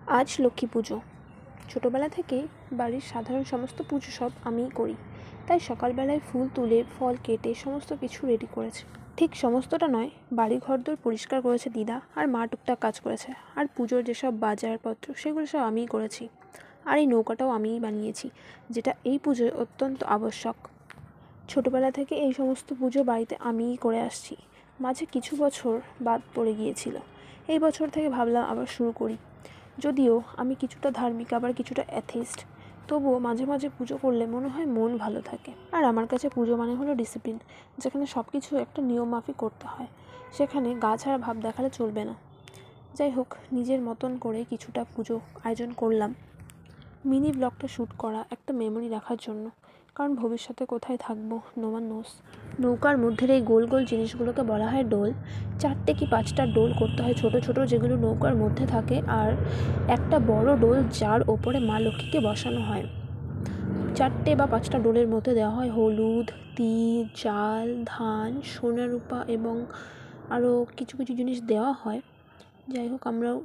আজ লক্ষ্মী পুজো। ছোটোবেলা থেকেই বাড়ির সাধারণ সমস্ত পুজো সব আমিই করি, তাই সকালবেলায় ফুল তুলে ফল কেটে সমস্ত কিছু রেডি করেছে। ঠিক সমস্তটা নয়, বাড়ি ঘরদোর পরিষ্কার করেছে দিদা, আর মা টুকটাক কাজ করেছে। আর পুজোর যেসব বাজারপত্র সেগুলো সব আমিই করেছি। আর এই নৌকাটাও আমিই বানিয়েছি, যেটা এই পুজোয় অত্যন্ত আবশ্যক। ছোটোবেলা থেকে এই সমস্ত পুজো বাড়িতে আমিই করে আসছি। মাঝে কিছু বছর বাদ পড়ে গিয়েছিল, এই বছর থেকে ভাবলাম আবার শুরু করি। যদিও আমি কিছুটা ধার্মিক আবার কিছুটা অ্যাথিস্ট, তবুও মাঝে মাঝে পুজো করলে মনে হয় মন ভালো থাকে। আর আমার কাছে পুজো মানে হলো ডিসিপ্লিন, যেখানে সব কিছু একটা নিয়ম মাফিক করতে হয়, সেখানে গা ছাড়া ভাব দেখালে চলবে না। যাই হোক, নিজের মতন করে কিছুটা পুজো আয়োজন করলাম। মিনি ব্লগটা শ্যুট করা একটা মেমোরি রাখার জন্য, কারণ ভবিষ্যতে কোথায় থাকবো নো ওয়ান নোস। নৌকার মধ্যের এই গোল গোল জিনিসগুলোকে বলা হয় ডোল। 4টে কি 5টা ডোল করতে হয় ছোট ছোট, যেগুলো নৌকার মধ্যে থাকে, আর একটা বড় ডোল যার ওপরে মা লক্ষ্মীকে বসানো হয়। 4টে বা 5টা ডোলের মধ্যে দেওয়া হয় হলুদ, তিল, চাল, ধান, সোনা রূপা এবং আরও কিছু কিছু জিনিস দেওয়া হয়। যাই হোক, আমরাও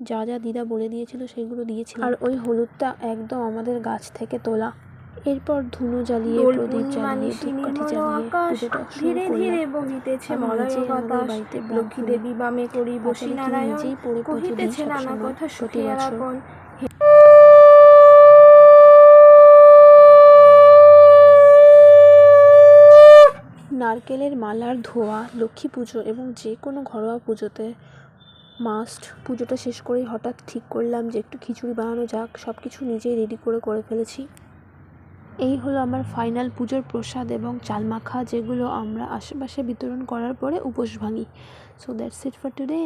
যা যা দিদা বলে দিয়েছিল সেগুলো দিয়েছিলাম। আর ওই হলুদটা একদম আমাদের গাছ থেকে তোলা। এরপর ধুনো জ্বালিয়ে, প্রদীপ জ্বালিয়ে, ধূপকাঠি জ্বালিয়ে পুজোটা ধীরে ধীরে বহিতেছে মলয় বাতাস। লক্ষ্মী দেবী বামে করি বসি নারায়ণ, কহিতেছে নানা কথা সুখে আপন। নারকেলের মালার ধোয়া লক্ষ্মী পুজো এবং যে কোনো ঘরোয়া পুজোতে মাস্ট। পুজোটা শেষ করেই হঠাৎ ঠিক করলাম যে একটু খিচুড়ি বানানো যাক। সব কিছু নিজেই রেডি করে ফেলেছি। এই হলো আমার ফাইনাল পুজোর প্রসাদ এবং চাল মাখা, যেগুলো আমরা আশেপাশে বিতরণ করার পরে উপোস ভাঙি। So that's it for today.